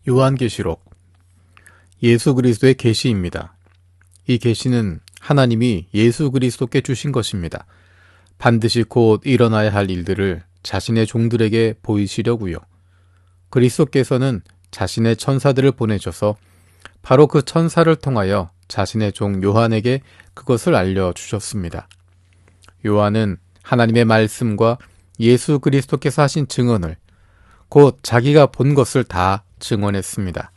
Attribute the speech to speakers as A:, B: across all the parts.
A: 요한계시록 예수 그리스도의 계시입니다. 이 계시는 하나님이 예수 그리스도께 주신 것입니다. 반드시 곧 일어나야 할 일들을 자신의 종들에게 보이시려고요. 그리스도께서는 자신의 천사들을 보내셔서 바로 그 천사를 통하여 자신의 종 요한에게 그것을 알려주셨습니다. 요한은 하나님의 말씀과 예수 그리스도께서 하신 증언을 곧 자기가 본 것을 다 증언했습니다.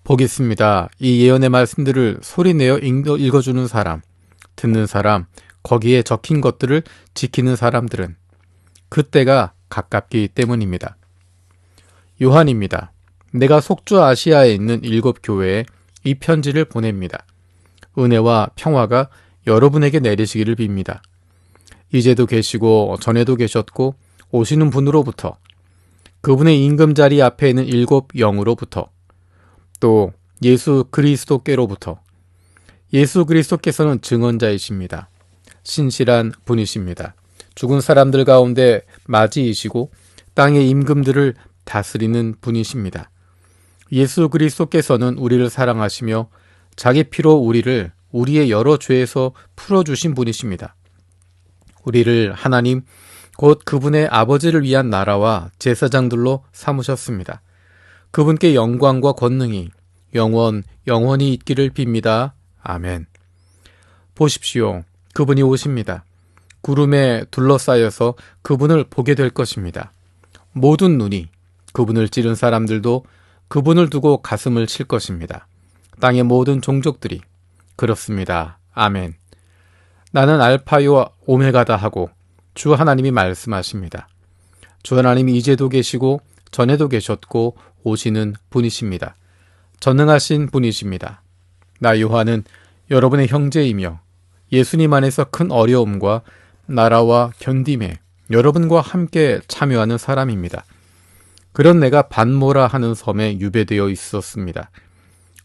A: 복 있습니다. 이 예언의 말씀들을 소리내어 읽어주는 사람, 듣는 사람, 거기에 적힌 것들을 지키는 사람들은 그때가 가깝기 때문입니다. 요한입니다. 내가 속주 아시아에 있는 7교회에 이 편지를 보냅니다. 은혜와 평화가 여러분에게 내리시기를 빕니다. 이제도 계시고 전에도 계셨고 오시는 분으로부터, 그분의 임금자리 앞에 있는 7 영으로부터, 또 예수 그리스도께로부터. 예수 그리스도께서는 증언자이십니다. 신실한 분이십니다. 죽은 사람들 가운데 맞이이시고 땅의 임금들을 다스리는 분이십니다. 예수 그리스도께서는 우리를 사랑하시며 자기 피로 우리를 우리의 여러 죄에서 풀어주신 분이십니다. 우리를 하나님 곧 그분의 아버지를 위한 나라와 제사장들로 삼으셨습니다. 그분께 영광과 권능이 영원히 있기를 빕니다. 아멘. 보십시오. 그분이 오십니다. 구름에 둘러싸여서 그분을 보게 될 것입니다. 모든 눈이, 그분을 찌른 사람들도 그분을 두고 가슴을 칠 것입니다. 땅의 모든 종족들이. 그렇습니다. 아멘. 나는 알파요 오메가다 하고 주 하나님이 말씀하십니다. 주 하나님이 이제도 계시고 전에도 계셨고 오시는 분이십니다. 전능하신 분이십니다. 나 요한은 여러분의 형제이며 예수님 안에서 큰 어려움과 나라와 견딤에 여러분과 함께 참여하는 사람입니다. 그런 내가 반모라 하는 섬에 유배되어 있었습니다.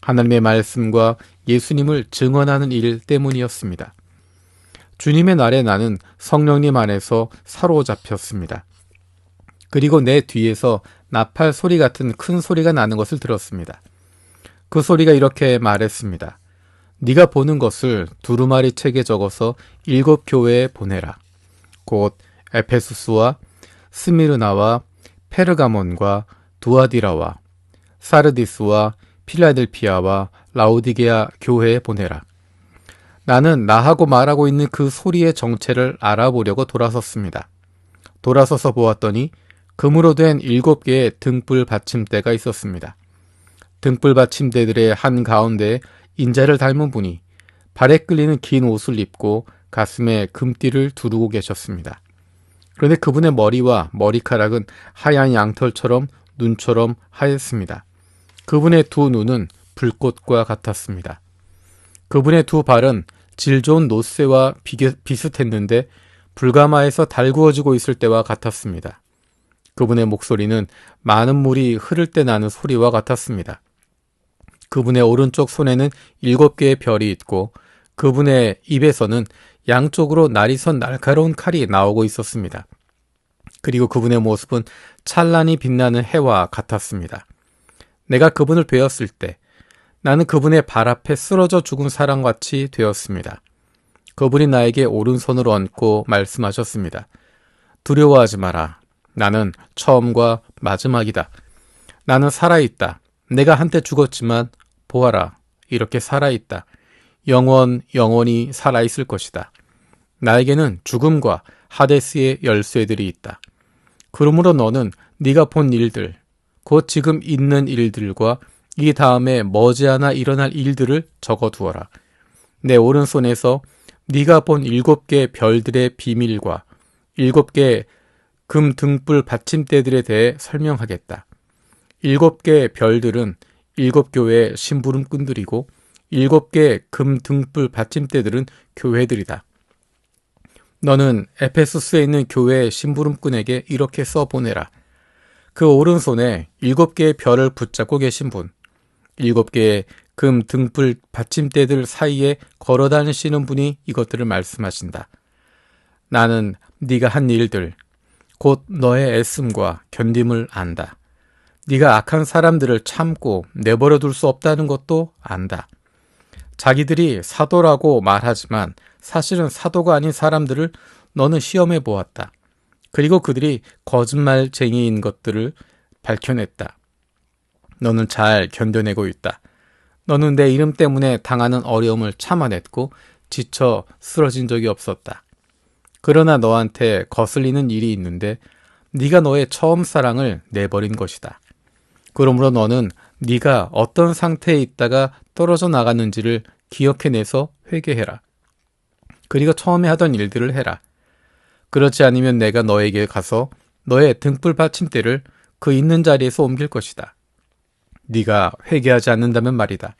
A: 하나님의 말씀과 예수님을 증언하는 일 때문이었습니다. 주님의 날에 나는 성령님 안에서 사로잡혔습니다. 그리고 내 뒤에서 나팔 소리 같은 큰 소리가 나는 것을 들었습니다. 그 소리가 이렇게 말했습니다. 네가 보는 것을 두루마리 책에 적어서 7 교회에 보내라. 곧 에페수스와 스미르나와 페르가몬과 두아디라와 사르디스와 필라델피아와 라오디게아 교회에 보내라. 나는 나하고 말하고 있는 그 소리의 정체를 알아보려고 돌아섰습니다. 돌아서서 보았더니 금으로 된 7개의 등불 받침대가 있었습니다. 등불 받침대들의 한가운데에 인자를 닮은 분이 발에 끌리는 긴 옷을 입고 가슴에 금띠를 두르고 계셨습니다. 그런데 그분의 머리와 머리카락은 하얀 양털처럼 눈처럼 하였습니다. 그분의 두 눈은 불꽃과 같았습니다. 그분의 두 발은 질 좋은 노쇠와 비슷했는데 불가마에서 달구어지고 있을 때와 같았습니다. 그분의 목소리는 많은 물이 흐를 때 나는 소리와 같았습니다. 그분의 오른쪽 손에는 7개의 별이 있고 그분의 입에서는 양쪽으로 날이 선 날카로운 칼이 나오고 있었습니다. 그리고 그분의 모습은 찬란히 빛나는 해와 같았습니다. 내가 그분을 뵈었을 때 나는 그분의 발 앞에 쓰러져 죽은 사람같이 되었습니다. 그분이 나에게 오른손으로 얹고 말씀하셨습니다. 두려워하지 마라. 나는 처음과 마지막이다. 나는 살아있다. 내가 한때 죽었지만 보아라. 이렇게 살아있다. 영원히 살아있을 것이다. 나에게는 죽음과 하데스의 열쇠들이 있다. 그러므로 너는 네가 본 일들, 곧 지금 있는 일들과 이 다음에 머지않아 일어날 일들을 적어두어라. 내 오른손에서 네가 본 7개의 별들의 비밀과 7개의 금 등불 받침대들에 대해 설명하겠다. 7개의 별들은 7교회의 심부름꾼들이고 7개의 금 등불 받침대들은 교회들이다. 너는 에페소스에 있는 교회의 심부름꾼에게 이렇게 써보내라. 그 오른손에 7개의 별을 붙잡고 계신 분, 7개의 금 등불 받침대들 사이에 걸어 다니시는 분이 이것들을 말씀하신다. 나는 네가 한 일들, 곧 너의 애씀과 견딤을 안다. 네가 악한 사람들을 참고 내버려 둘 수 없다는 것도 안다. 자기들이 사도라고 말하지만 사실은 사도가 아닌 사람들을 너는 시험해 보았다. 그리고 그들이 거짓말쟁이인 것들을 밝혀냈다. 너는 잘 견뎌내고 있다. 너는 내 이름 때문에 당하는 어려움을 참아냈고 지쳐 쓰러진 적이 없었다. 그러나 너한테 거슬리는 일이 있는데 네가 너의 처음 사랑을 내버린 것이다. 그러므로 너는 네가 어떤 상태에 있다가 떨어져 나갔는지를 기억해내서 회개해라. 그리고 처음에 하던 일들을 해라. 그렇지 않으면 내가 너에게 가서 너의 등불 받침대를 그 있는 자리에서 옮길 것이다. 네가 회개하지 않는다면 말이다.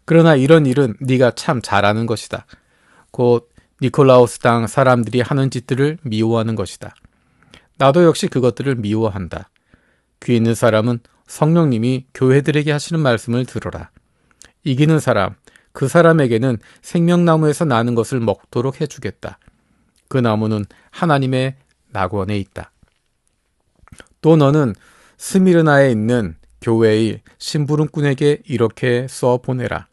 A: 그러나 이런 일은 네가 참 잘하는 것이다. 곧 니콜라우스 당 사람들이 하는 짓들을 미워하는 것이다. 나도 역시 그것들을 미워한다. 귀 있는 사람은 성령님이 교회들에게 하시는 말씀을 들어라. 이기는 사람, 그 사람에게는 생명나무에서 나는 것을 먹도록 해주겠다. 그 나무는 하나님의 낙원에 있다. 또 너는 스미르나에 있는 교회의 심부름꾼에게 이렇게 써 보내라.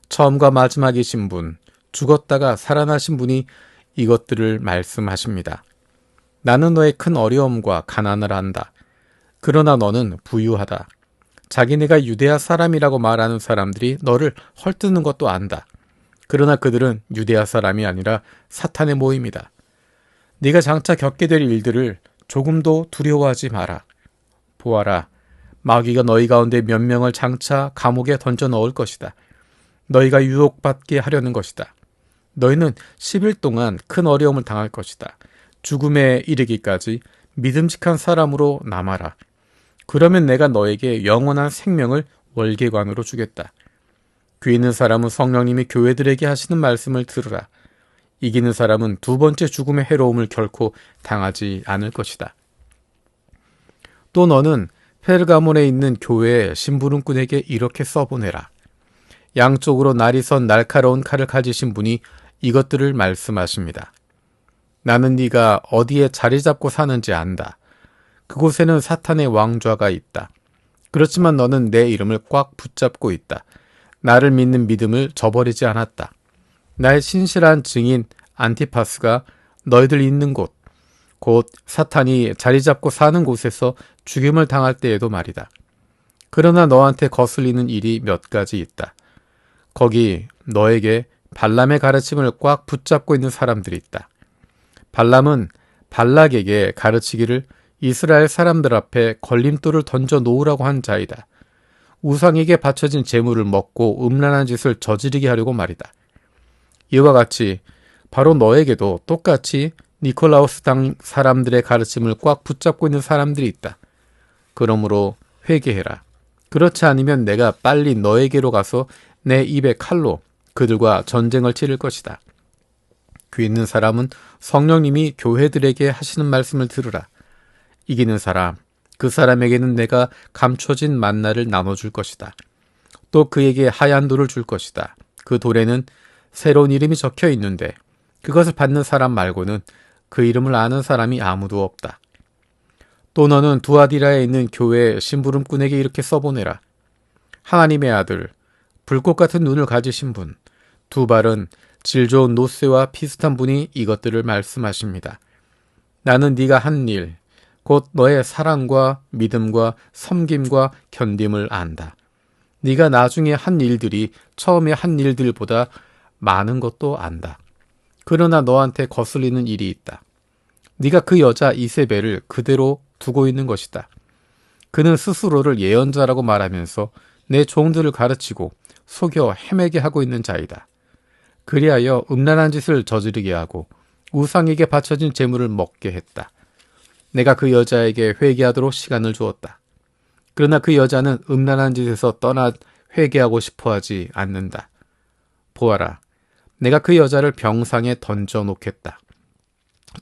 A: 처음과 마지막이신 분, 죽었다가 살아나신 분이 이것들을 말씀하십니다. 나는 너의 큰 어려움과 가난을 안다. 그러나 너는 부유하다. 자기네가 유대아 사람이라고 말하는 사람들이 너를 헐뜯는 것도 안다. 그러나 그들은 유대아 사람이 아니라 사탄의 모임이다. 네가 장차 겪게 될 일들을 조금도 두려워하지 마라. 보아라, 마귀가 너희 가운데 몇 명을 장차 감옥에 던져 넣을 것이다. 너희가 유혹받게 하려는 것이다. 너희는 10일 동안 큰 어려움을 당할 것이다. 죽음에 이르기까지 믿음직한 사람으로 남아라. 그러면 내가 너에게 영원한 생명을 월계관으로 주겠다. 귀 있는 사람은 성령님이 교회들에게 하시는 말씀을 들으라. 이기는 사람은 두 번째 죽음의 해로움을 결코 당하지 않을 것이다. 또 너는 페르가몬에 있는 교회의 심부름꾼에게 이렇게 써보내라. 양쪽으로 날이 선 날카로운 칼을 가지신 분이 이것들을 말씀하십니다. 나는 네가 어디에 자리 잡고 사는지 안다. 그곳에는 사탄의 왕좌가 있다. 그렇지만 너는 내 이름을 꽉 붙잡고 있다. 나를 믿는 믿음을 저버리지 않았다. 나의 신실한 증인 안티파스가 너희들 있는 곳, 곧 사탄이 자리 잡고 사는 곳에서 죽임을 당할 때에도 말이다. 그러나 너한테 거슬리는 일이 몇 가지 있다. 거기 너에게 발람의 가르침을 꽉 붙잡고 있는 사람들이 있다. 발람은 발락에게 가르치기를 이스라엘 사람들 앞에 걸림돌을 던져 놓으라고 한 자이다. 우상에게 바쳐진 재물을 먹고 음란한 짓을 저지르게 하려고 말이다. 이와 같이 바로 너에게도 똑같이 니콜라우스 당 사람들의 가르침을 꽉 붙잡고 있는 사람들이 있다. 그러므로 회개해라. 그렇지 않으면 내가 빨리 너에게로 가서 내 입에 칼로 그들과 전쟁을 치를 것이다. 귀 있는 사람은 성령님이 교회들에게 하시는 말씀을 들으라. 이기는 사람, 그 사람에게는 내가 감춰진 만나를 나눠줄 것이다. 또 그에게 하얀 돌을 줄 것이다. 그 돌에는 새로운 이름이 적혀 있는데 그것을 받는 사람 말고는 그 이름을 아는 사람이 아무도 없다. 또 너는 두아디라에 있는 교회 심부름꾼에게 이렇게 써보내라. 하나님의 아들, 불꽃 같은 눈을 가지신 분, 두 발은 질 좋은 노쇠와 비슷한 분이 이것들을 말씀하십니다. 나는 네가 한 일, 곧 너의 사랑과 믿음과 섬김과 견딤을 안다. 네가 나중에 한 일들이 처음에 한 일들보다 많은 것도 안다. 그러나 너한테 거슬리는 일이 있다. 네가 그 여자 이세벨을 그대로 두고 있는 것이다. 그는 스스로를 예언자라고 말하면서 내 종들을 가르치고 속여 헤매게 하고 있는 자이다. 그리하여 음란한 짓을 저지르게 하고 우상에게 바쳐진 재물을 먹게 했다. 내가 그 여자에게 회개하도록 시간을 주었다. 그러나 그 여자는 음란한 짓에서 떠나 회개하고 싶어하지 않는다. 보아라, 내가 그 여자를 병상에 던져 놓겠다.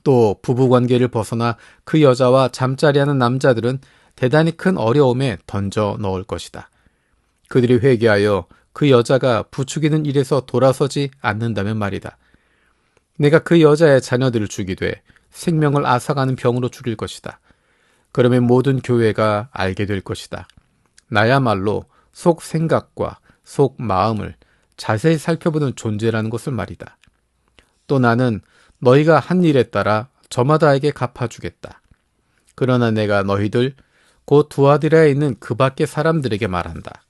A: 또 부부관계를 벗어나 그 여자와 잠자리하는 남자들은 대단히 큰 어려움에 던져 넣을 것이다. 그들이 회개하여 그 여자가 부추기는 일에서 돌아서지 않는다면 말이다. 내가 그 여자의 자녀들을 죽이되 생명을 앗아가는 병으로 죽일 것이다. 그러면 모든 교회가 알게 될 것이다. 나야말로 속 생각과 속 마음을 자세히 살펴보는 존재라는 것을 말이다. 또 나는 너희가 한 일에 따라 저마다에게 갚아주겠다. 그러나 내가 너희들 곧 두아디라에 있는 그 밖의 사람들에게 말한다.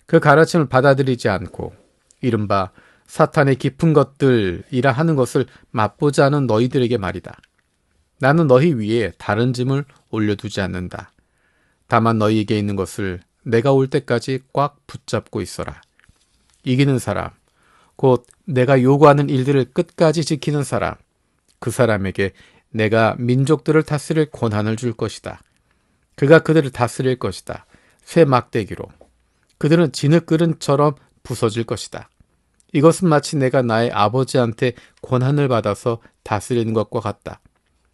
A: 그 가르침을 받아들이지 않고 이른바 사탄의 깊은 것들이라 하는 것을 맛보지 않은 너희들에게 말이다. 나는 너희 위에 다른 짐을 올려두지 않는다. 다만 너희에게 있는 것을 내가 올 때까지 꽉 붙잡고 있어라. 이기는 사람, 곧 내가 요구하는 일들을 끝까지 지키는 사람, 그 사람에게 내가 민족들을 다스릴 권한을 줄 것이다. 그가 그들을 다스릴 것이다. 쇠 막대기로. 그들은 진흙그릇처럼 부서질 것이다. 이것은 마치 내가 나의 아버지한테 권한을 받아서 다스리는 것과 같다.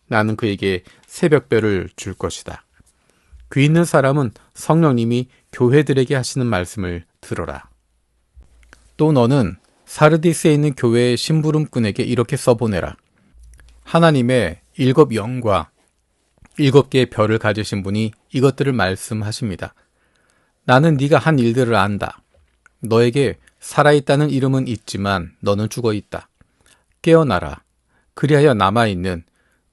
A: 나는 그에게 새벽별을 줄 것이다. 귀 있는 사람은 성령님이 교회들에게 하시는 말씀을 들어라. 또 너는 사르디스에 있는 교회의 심부름꾼에게 이렇게 써보내라. 하나님의 7 영과 7개의 별을 가지신 분이 이것들을 말씀하십니다. 나는 네가 한 일들을 안다. 너에게 살아있다는 이름은 있지만 너는 죽어있다. 깨어나라. 그리하여 남아있는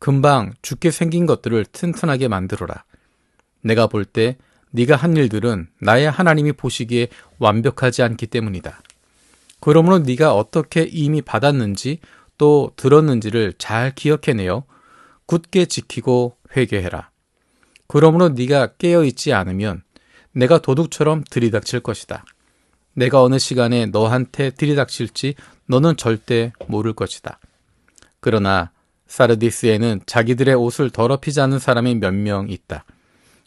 A: 금방 죽게 생긴 것들을 튼튼하게 만들어라. 내가 볼 때 네가 한 일들은 나의 하나님이 보시기에 완벽하지 않기 때문이다. 그러므로 네가 어떻게 이미 받았는지 또 들었는지를 잘 기억해내어 굳게 지키고 회개해라. 그러므로 네가 깨어있지 않으면 내가 도둑처럼 들이닥칠 것이다. 내가 어느 시간에 너한테 들이닥칠지 너는 절대 모를 것이다. 그러나 사르디스에는 자기들의 옷을 더럽히지 않는 사람이 몇 명 있다.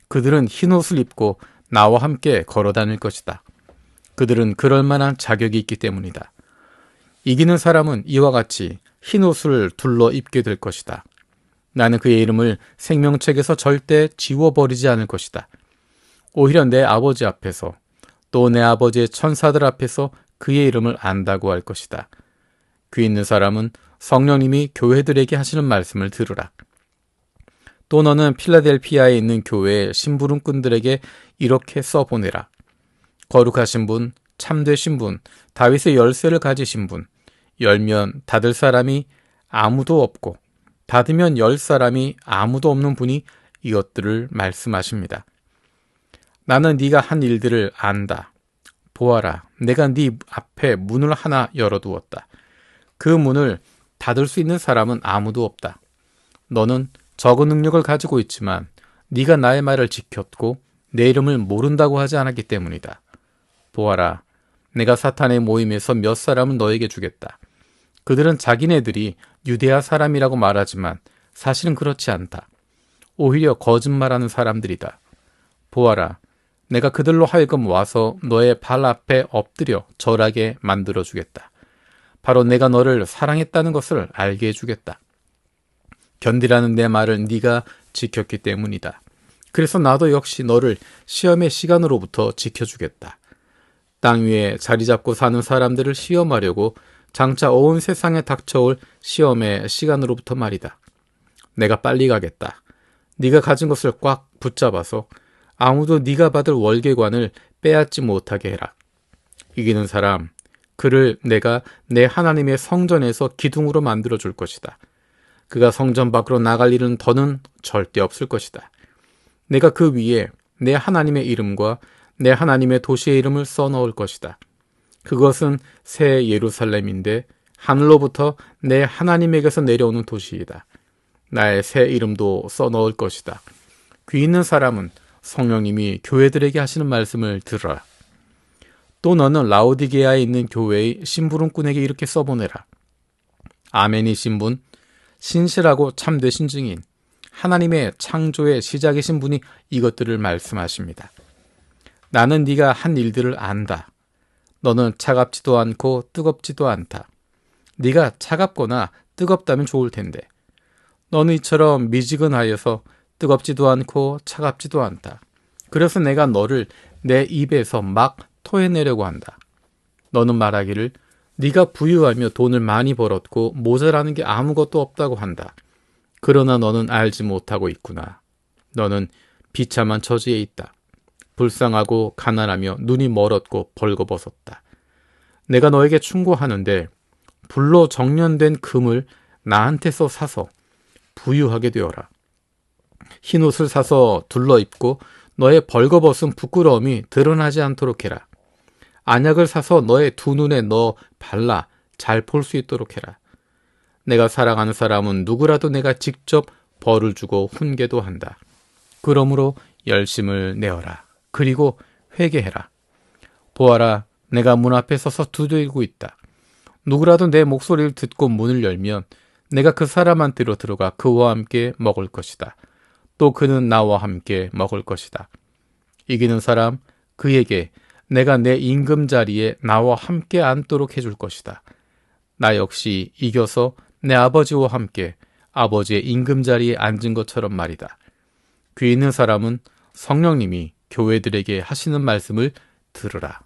A: 그들은 흰 옷을 입고 나와 함께 걸어 다닐 것이다. 그들은 그럴 만한 자격이 있기 때문이다. 이기는 사람은 이와 같이 흰 옷을 둘러 입게 될 것이다. 나는 그의 이름을 생명책에서 절대 지워버리지 않을 것이다. 오히려 내 아버지 앞에서 또 내 아버지의 천사들 앞에서 그의 이름을 안다고 할 것이다. 귀 있는 사람은 성령님이 교회들에게 하시는 말씀을 들으라. 또 너는 필라델피아에 있는 교회의 심부름꾼들에게 이렇게 써보내라. 거룩하신 분, 참되신 분, 다윗의 열쇠를 가지신 분, 열면 닫을 사람이 아무도 없고 닫으면 열 사람이 아무도 없는 분이 이것들을 말씀하십니다. 나는 네가 한 일들을 안다. 보아라, 내가 네 앞에 문을 하나 열어두었다. 그 문을 닫을 수 있는 사람은 아무도 없다. 너는 적은 능력을 가지고 있지만 네가 나의 말을 지켰고 내 이름을 모른다고 하지 않았기 때문이다. 보아라, 내가 사탄의 모임에서 몇 사람은 너에게 주겠다. 그들은 자기네들이 유대아 사람이라고 말하지만 사실은 그렇지 않다. 오히려 거짓말하는 사람들이다. 보아라, 내가 그들로 하여금 와서 너의 발 앞에 엎드려 절하게 만들어주겠다. 바로 내가 너를 사랑했다는 것을 알게 해주겠다. 견디라는 내 말을 네가 지켰기 때문이다. 그래서 나도 역시 너를 시험의 시간으로부터 지켜주겠다. 땅 위에 자리 잡고 사는 사람들을 시험하려고 장차 온 세상에 닥쳐올 시험의 시간으로부터 말이다. 내가 빨리 가겠다. 네가 가진 것을 꽉 붙잡아서 아무도 네가 받을 월계관을 빼앗지 못하게 해라. 이기는 사람, 그를 내가 내 하나님의 성전에서 기둥으로 만들어줄 것이다. 그가 성전 밖으로 나갈 일은 더는 절대 없을 것이다. 내가 그 위에 내 하나님의 이름과 내 하나님의 도시의 이름을 써넣을 것이다. 그것은 새 예루살렘인데 하늘로부터 내 하나님에게서 내려오는 도시이다. 나의 새 이름도 써넣을 것이다. 귀 있는 사람은 성령님이 교회들에게 하시는 말씀을 들어라. 또 너는 라오디게아에 있는 교회의 심부름꾼에게 이렇게 써보내라. 아멘이신 분, 신실하고 참되신 증인, 하나님의 창조의 시작이신 분이 이것들을 말씀하십니다. 나는 네가 한 일들을 안다. 너는 차갑지도 않고 뜨겁지도 않다. 네가 차갑거나 뜨겁다면 좋을 텐데 너는 이처럼 미지근하여서 뜨겁지도 않고 차갑지도 않다. 그래서 내가 너를 내 입에서 막 토해내려고 한다. 너는 말하기를 네가 부유하며 돈을 많이 벌었고 모자라는 게 아무것도 없다고 한다. 그러나 너는 알지 못하고 있구나. 너는 비참한 처지에 있다. 불쌍하고 가난하며 눈이 멀었고 벌거벗었다. 내가 너에게 충고하는데 불로 정련된 금을 나한테서 사서 부유하게 되어라. 흰 옷을 사서 둘러 입고 너의 벌거벗은 부끄러움이 드러나지 않도록 해라. 안약을 사서 너의 두 눈에 넣어 발라 잘 볼 수 있도록 해라. 내가 사랑하는 사람은 누구라도 내가 직접 벌을 주고 훈계도 한다. 그러므로 열심을 내어라. 그리고 회개해라. 보아라, 내가 문 앞에 서서 두드리고 있다. 누구라도 내 목소리를 듣고 문을 열면 내가 그 사람한테로 들어가 그와 함께 먹을 것이다. 또 그는 나와 함께 먹을 것이다. 이기는 사람, 그에게 내가 내 임금자리에 나와 함께 앉도록 해줄 것이다. 나 역시 이겨서 내 아버지와 함께 아버지의 임금자리에 앉은 것처럼 말이다. 귀 있는 사람은 성령님이 교회들에게 하시는 말씀을 들으라.